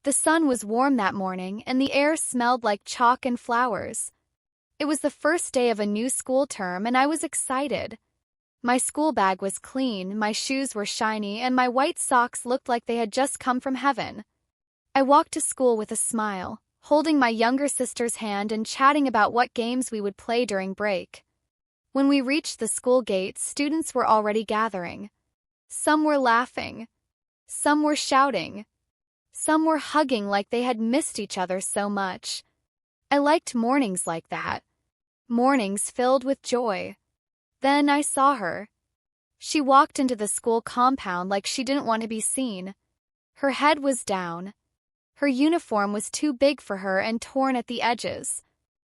The sun was warm that morning, and the air smelled like chalk and flowers. It was the first day of a new school term, and I was excited. My school bag was clean, my shoes were shiny, and my white socks looked like they had just come from heaven. I walked to school with a smile, holding my younger sister's hand and chatting about what games we would play during break. When we reached the school gate, students were already gathering. Some were laughing. Some were shouting. Some were hugging like they had missed each other so much. I liked mornings like that. Mornings filled with joy. Then I saw her. She walked into the school compound like she didn't want to be seen. Her head was down. Her uniform was too big for her and torn at the edges.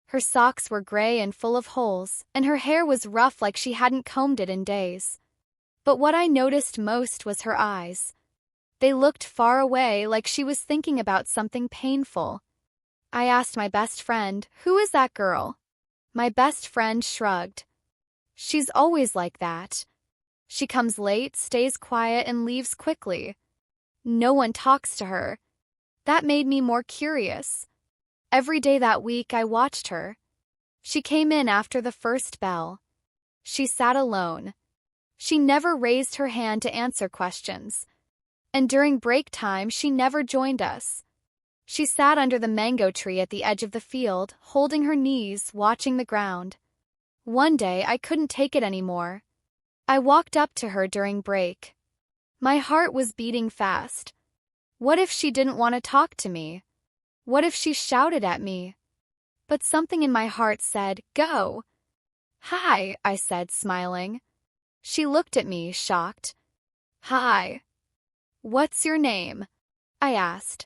Her socks were gray and full of holes, and her hair was rough like she hadn't combed it in days. But what I noticed most was her eyes. They looked far away, like she was thinking about something painful. I asked my best friend, "Who is that girl?" My best friend shrugged. "She's always like that. She comes late, stays quiet, and leaves quickly. No one talks to her." That made me more curious. Every day that week I watched her. She came in after the first bell. She sat alone. She never raised her hand to answer questions. And during break time, she never joined us. She sat under the mango tree at the edge of the field, holding her knees, watching the ground. One day, I couldn't take it anymore. I walked up to her during break. My heart was beating fast. What if she didn't want to talk to me? What if she shouted at me? But something in my heart said, "Go." "Hi," I said, smiling. She looked at me, shocked. "Hi. What's your name?" I asked.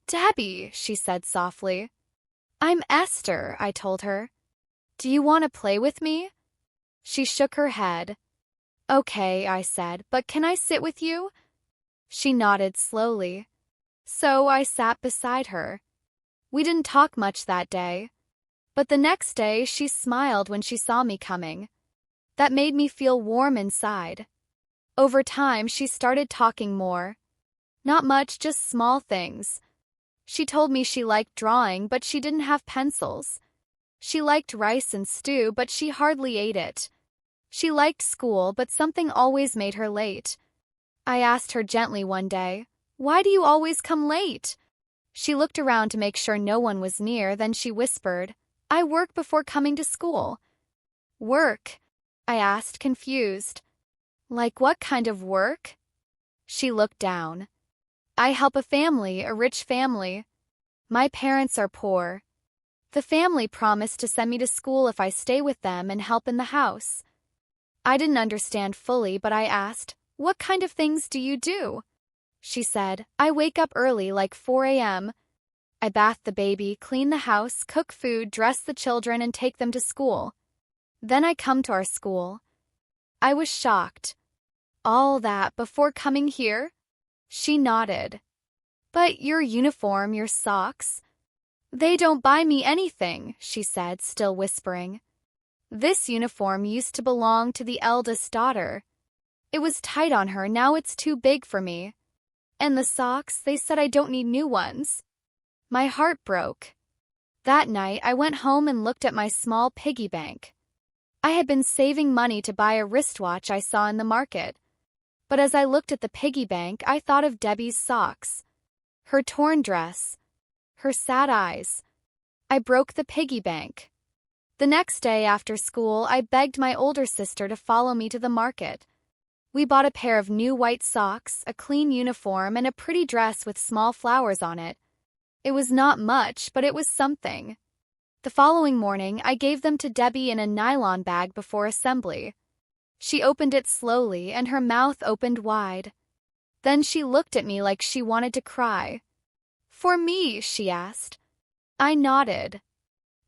"Debbie," she said softly. "I'm Esther," I told her. "Do you want to play with me?" She shook her head. "Okay," I said, "but can I sit with you?" She nodded slowly. So I sat beside her. We didn't talk much that day. But the next day, she smiled when she saw me coming. That made me feel warm inside. Over time, she started talking more. Not much, just small things. She told me she liked drawing, but she didn't have pencils. She liked rice and stew, but she hardly ate it. She liked school, but something always made her late. I asked her gently one day, "Why do you always come late?" She looked around to make sure no one was near, then she whispered, "I work before coming to school." "Work?" I asked, confused. "Like what kind of work?" She looked down. "I help a family, a rich family. My parents are poor. The family promised to send me to school if I stay with them and help in the house." I didn't understand fully, but I asked, "What kind of things do you do?" She said, "I wake up early, like 4 a.m. I bath the baby, clean the house, cook food, dress the children, and take them to school. Then I come to our school." I was shocked. "All that before coming here?" She nodded. "But your uniform, your socks." "They don't buy me anything," she said, still whispering. "This uniform used to belong to the eldest daughter. It was tight on her, now it's too big for me. And the socks, they said I don't need new ones." My heart broke. That night, I went home and looked at my small piggy bank. I had been saving money to buy a wristwatch I saw in the market. But as I looked at the piggy bank, I thought of Debbie's socks, her torn dress, her sad eyes. I broke the piggy bank. The next day after school, I begged my older sister to follow me to the market. We bought a pair of new white socks, a clean uniform, and a pretty dress with small flowers on it. It was not much, but it was something. The following morning, I gave them to Debbie in a nylon bag before assembly. She opened it slowly, and her mouth opened wide. Then she looked at me like she wanted to cry. "For me?" she asked. I nodded.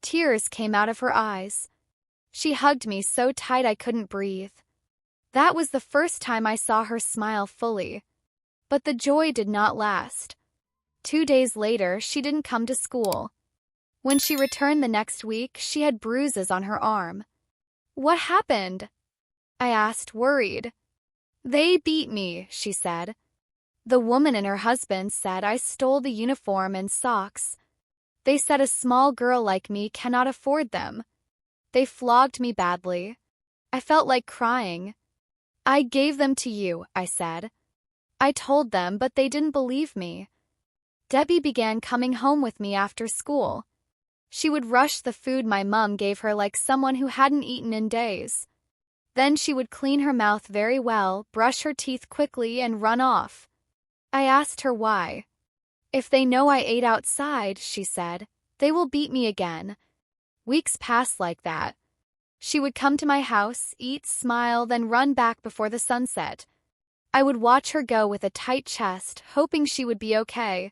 Tears came out of her eyes. She hugged me so tight I couldn't breathe. That was the first time I saw her smile fully. But the joy did not last. 2 days later, she didn't come to school. When she returned the next week, she had bruises on her arm. "What happened?" I asked, worried. "They beat me," she said. The woman and her husband said I stole the uniform and socks. They said a small girl like me cannot afford them. They flogged me badly. I felt like crying. I gave them to you, I said. I told them, but they didn't believe me. Debbie began coming home with me after school. She would rush the food my mom gave her like someone who hadn't eaten in days. Then she would clean her mouth very well, brush her teeth quickly, and run off. I asked her why. If they know I ate outside, she said, they will beat me again. Weeks passed like that. She would come to my house, eat, smile, then run back before the sunset. I would watch her go with a tight chest, hoping she would be okay.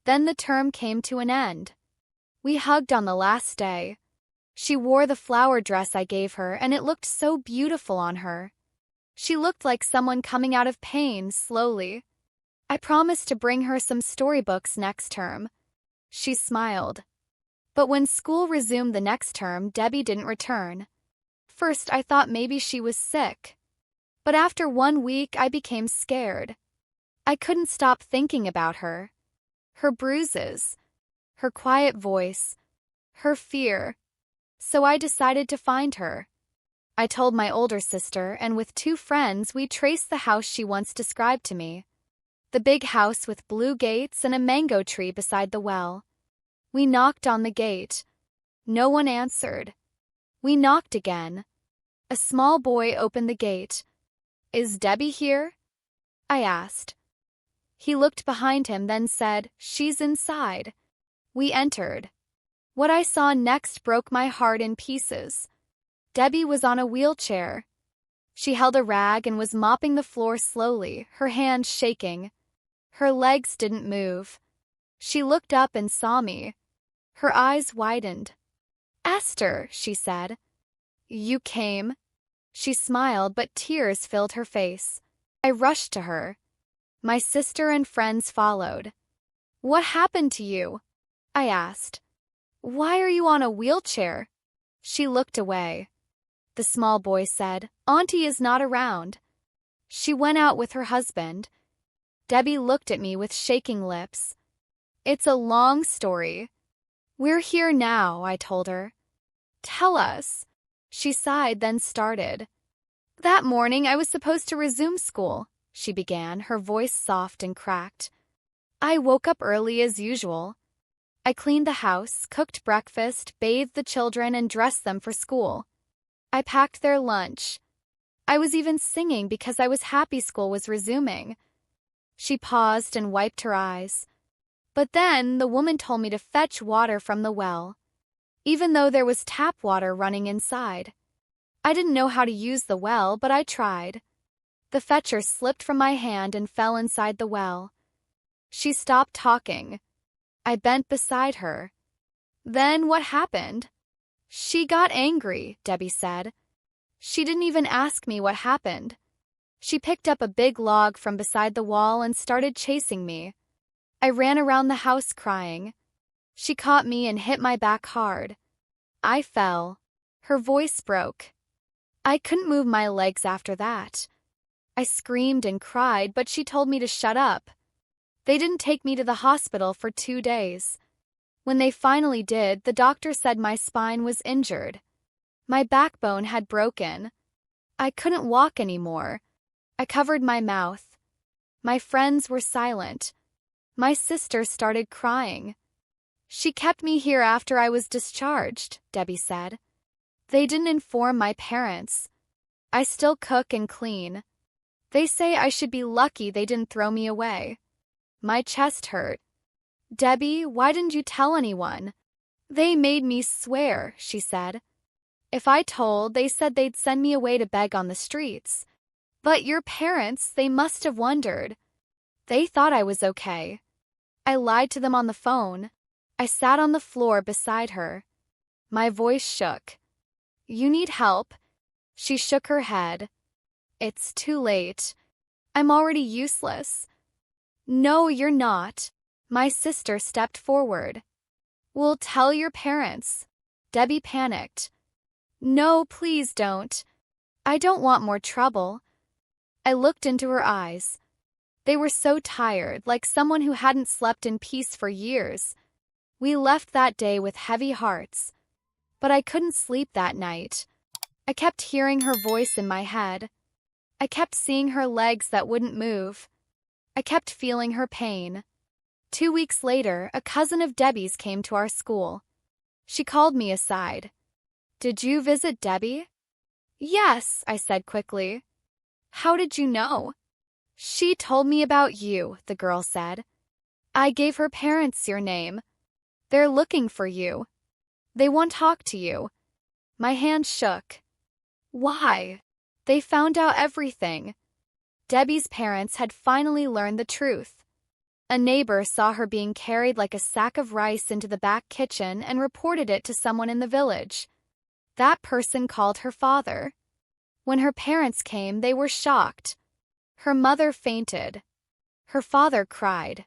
Then the term came to an end. We hugged on the last day. She wore the flower dress I gave her, and it looked so beautiful on her. She looked like someone coming out of pain slowly. I promised to bring her some storybooks next term. She smiled. But when school resumed the next term, Debbie didn't return. First, I thought maybe she was sick. But after 1 week, I became scared. I couldn't stop thinking about her. Her bruises, her quiet voice, her fear. So I decided to find her. I told my older sister, and with 2 friends, we traced the house she once described to me. The big house with blue gates and a mango tree beside the well. We knocked on the gate. No one answered. We knocked again. A small boy opened the gate. "Is Debbie here?" I asked. He looked behind him, then said, "She's inside." We entered. What I saw next broke my heart in pieces. Debbie was on a wheelchair. She held a rag and was mopping the floor slowly, her hands shaking. Her legs didn't move. She looked up and saw me. Her eyes widened. "Esther," she said. "You came?" She smiled, but tears filled her face. I rushed to her. My sister and friends followed. "What happened to you?" I asked. "Why are you on a wheelchair?" She looked away. The small boy said, "Auntie is not around. She went out with her husband." Debbie looked at me with shaking lips. "It's a long story." "We're here now," I told her. "Tell us." She sighed, then started. "That morning I was supposed to resume school," she began, her voice soft and cracked. "I woke up early as usual. I cleaned the house, cooked breakfast, bathed the children, and dressed them for school. I packed their lunch. I was even singing because I was happy school was resuming." She paused and wiped her eyes. "But then the woman told me to fetch water from the well, even though there was tap water running inside. I didn't know how to use the well, but I tried. The fetcher slipped from my hand and fell inside the well." She stopped talking. I bent beside her. "Then what happened?" "She got angry," Debbie said. "She didn't even ask me what happened. She picked up a big log from beside the wall and started chasing me. I ran around the house crying. She caught me and hit my back hard. I fell. Her voice broke. I couldn't move my legs after that. I screamed and cried, but she told me to shut up. They didn't take me to the hospital for 2 days. When they finally did, the doctor said my spine was injured. My backbone had broken. I couldn't walk anymore. I covered my mouth. My friends were silent. My sister started crying. "She kept me here after I was discharged," Debbie said. "They didn't inform my parents. I still cook and clean. They say I should be lucky they didn't throw me away." My chest hurt. "Debbie, why didn't you tell anyone?" "They made me swear," she said. "If I told, they said they'd send me away to beg on the streets. But your parents, they must have wondered. They thought I was okay. I lied to them on the phone." I sat on the floor beside her. My voice shook. "You need help?" She shook her head. "It's too late. I'm already useless." "No, you're not." My sister stepped forward. "We'll tell your parents." Debbie panicked. "No, please don't. I don't want more trouble." I looked into her eyes. They were so tired, like someone who hadn't slept in peace for years. We left that day with heavy hearts. But I couldn't sleep that night. I kept hearing her voice in my head. I kept seeing her legs that wouldn't move. I kept feeling her pain. 2 weeks later, a cousin of Debbie's came to our school. She called me aside. "Did you visit Debbie?" "Yes," I said quickly. "How did you know?" "She told me about you," the girl said. "I gave her parents your name. They're looking for you. They want to talk to you." My hand shook. "Why?" "They found out everything." Debbie's parents had finally learned the truth. A neighbor saw her being carried like a sack of rice into the back kitchen and reported it to someone in the village. That person called her father. When her parents came, they were shocked. Her mother fainted. Her father cried.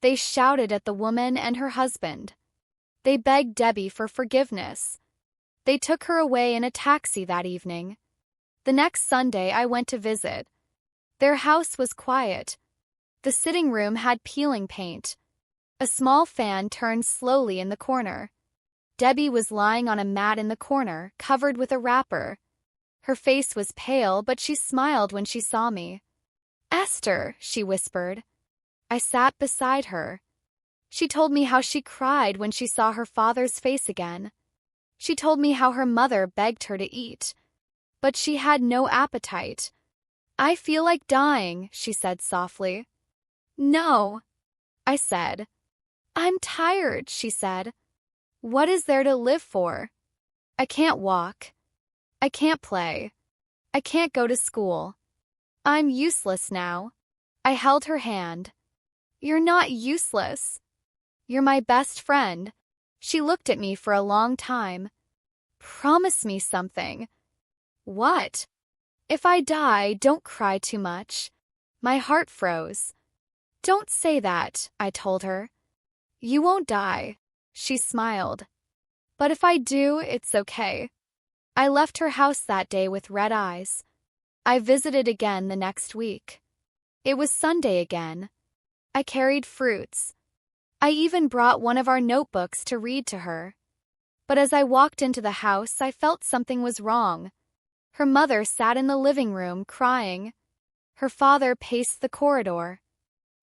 They shouted at the woman and her husband. They begged Debbie for forgiveness. They took her away in a taxi that evening. The next Sunday, I went to visit. Their house was quiet. The sitting room had peeling paint. A small fan turned slowly in the corner. Debbie was lying on a mat in the corner, covered with a wrapper. Her face was pale, but she smiled when she saw me. "Esther," she whispered. I sat beside her. She told me how she cried when she saw her father's face again. She told me how her mother begged her to eat, but she had no appetite. "I feel like dying," she said softly. "No," I said. "I'm tired," she said. "What is there to live for? I can't walk. I can't play. I can't go to school. I'm useless now." I held her hand. "You're not useless. You're my best friend." She looked at me for a long time. "Promise me something." "What?" "If I die, don't cry too much." My heart froze. "Don't say that," I told her. "You won't die." She smiled. "But if I do, it's okay." I left her house that day with red eyes. I visited again the next week. It was Sunday again. I carried fruits. I even brought one of our notebooks to read to her. But as I walked into the house, I felt something was wrong. Her mother sat in the living room, crying. Her father paced the corridor.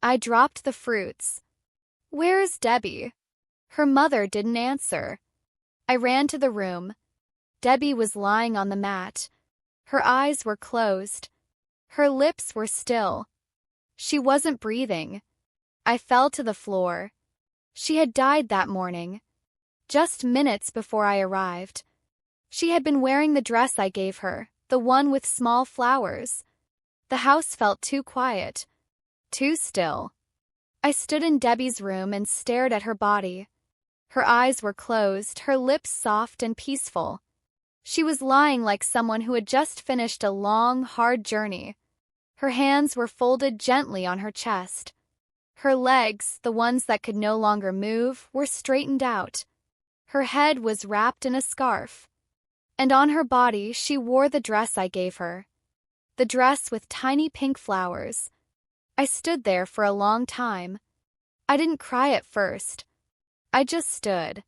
I dropped the fruits. "Where is Debbie?" Her mother didn't answer. I ran to the room. Debbie was lying on the mat. Her eyes were closed. Her lips were still. She wasn't breathing. I fell to the floor. She had died that morning, just minutes before I arrived. She had been wearing the dress I gave her, the one with small flowers. The house felt too quiet, too still. I stood in Debbie's room and stared at her body. Her eyes were closed, her lips soft and peaceful. She was lying like someone who had just finished a long, hard journey. Her hands were folded gently on her chest. Her legs, the ones that could no longer move, were straightened out. Her head was wrapped in a scarf. And on her body, she wore the dress I gave her. The dress with tiny pink flowers. I stood there for a long time. I didn't cry at first. I just stood.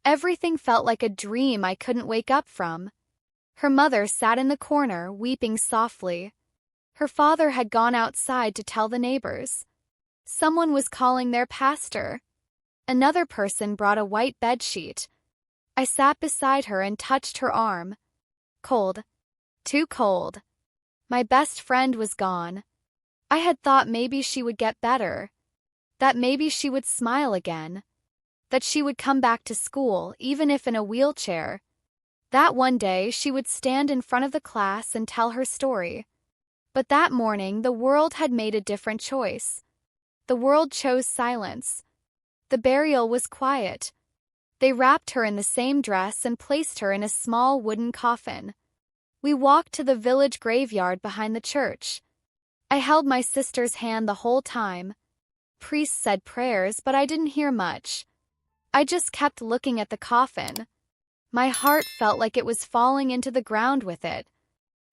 Everything felt like a dream I couldn't wake up from. Her mother sat in the corner, weeping softly. Her father had gone outside to tell the neighbors. Someone was calling their pastor. Another person brought a white bedsheet. I sat beside her and touched her arm. Cold. Too cold. My best friend was gone. I had thought maybe she would get better. That maybe she would smile again. That she would come back to school, even if in a wheelchair. That one day she would stand in front of the class and tell her story. But that morning, the world had made a different choice. The world chose silence. The burial was quiet. They wrapped her in the same dress and placed her in a small wooden coffin. We walked to the village graveyard behind the church. I held my sister's hand the whole time. Priests said prayers, but I didn't hear much. I just kept looking at the coffin. My heart felt like it was falling into the ground with it.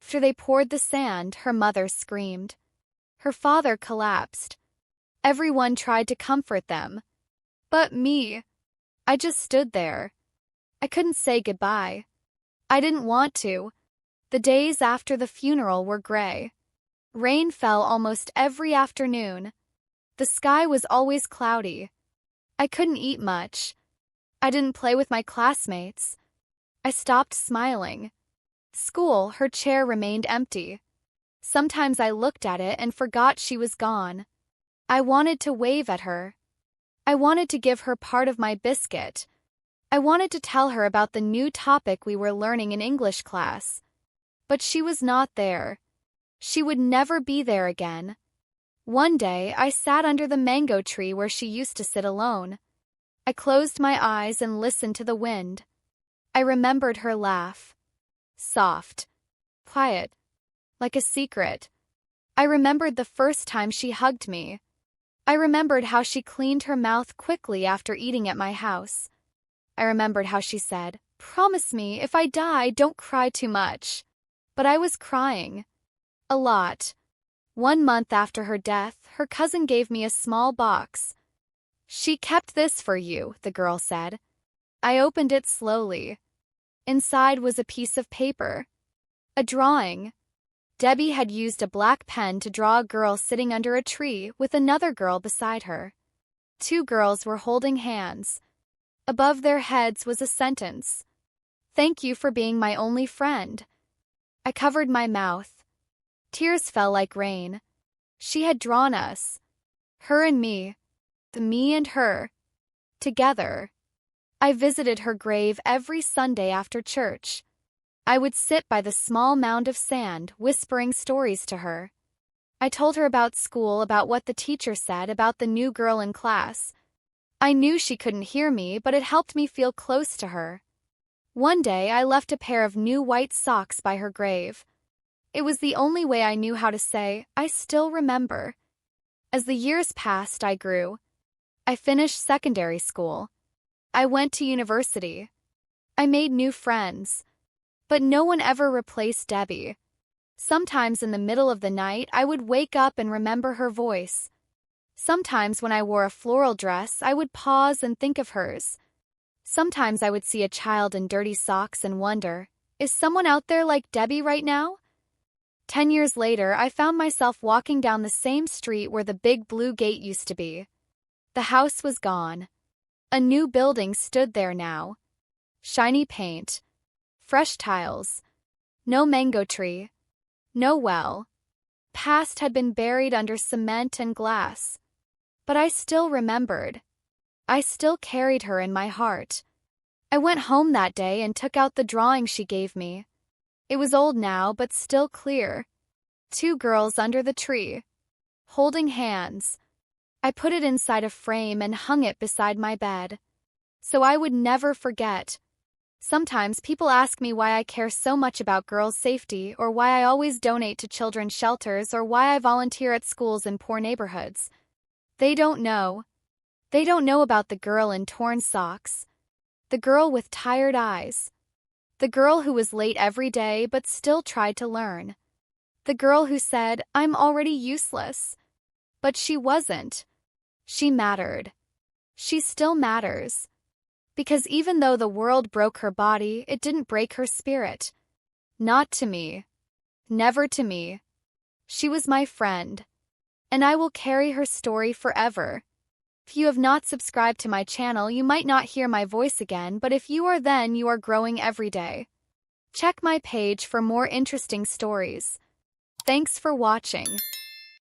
After they poured the sand, her mother screamed. Her father collapsed. Everyone tried to comfort them. But me, I just stood there. I couldn't say goodbye. I didn't want to. The days after the funeral were gray. Rain fell almost every afternoon. The sky was always cloudy. I couldn't eat much. I didn't play with my classmates. I stopped smiling. School, her chair remained empty. Sometimes I looked at it and forgot she was gone. I wanted to wave at her. I wanted to give her part of my biscuit. I wanted to tell her about the new topic we were learning in English class. But she was not there. She would never be there again. One day, I sat under the mango tree where she used to sit alone. I closed my eyes and listened to the wind. I remembered her laugh. Soft. Quiet. Like a secret. I remembered the first time she hugged me. I remembered how she cleaned her mouth quickly after eating at my house. I remembered how she said, "Promise me, if I die, don't cry too much." But I was crying. A lot. 1 month after her death, her cousin gave me a small box. "She kept this for you," the girl said. I opened it slowly. Inside was a piece of paper. A drawing. Debbie had used a black pen to draw a girl sitting under a tree with another girl beside her. 2 girls were holding hands. Above their heads was a sentence. "Thank you for being my only friend." I covered my mouth. Tears fell like rain. She had drawn us. Her and me. The me and her. Together. I visited her grave every Sunday after church. I would sit by the small mound of sand, whispering stories to her. I told her about school, about what the teacher said, about the new girl in class. I knew she couldn't hear me, but it helped me feel close to her. One day, I left a pair of new white socks by her grave. It was the only way I knew how to say, "I still remember." As the years passed, I grew. I finished secondary school. I went to university. I made new friends. But no one ever replaced Debbie. Sometimes in the middle of the night, I would wake up and remember her voice. Sometimes when I wore a floral dress, I would pause and think of hers. Sometimes I would see a child in dirty socks and wonder, is someone out there like Debbie right now? 10 years later, I found myself walking down the same street where the big blue gate used to be. The house was gone. A new building stood there now. Shiny paint. Fresh tiles. No mango tree. No well. Past had been buried under cement and glass. But I still remembered. I still carried her in my heart. I went home that day and took out the drawing she gave me. It was old now, but still clear. 2 girls under the tree, holding hands. I put it inside a frame and hung it beside my bed, so I would never forget. Sometimes people ask me why I care so much about girls' safety, or why I always donate to children's shelters, or why I volunteer at schools in poor neighborhoods. They don't know. They don't know about the girl in torn socks, the girl with tired eyes, the girl who was late every day but still tried to learn, the girl who said, "I'm already useless." But she wasn't. She mattered. She still matters. Because even though the world broke her body, it didn't break her spirit. Not to me. Never to me. She was my friend. And I will carry her story forever. If you have not subscribed to my channel, you might not hear my voice again, but if you are, then you are growing every day. Check my page for more interesting stories. Thanks for watching.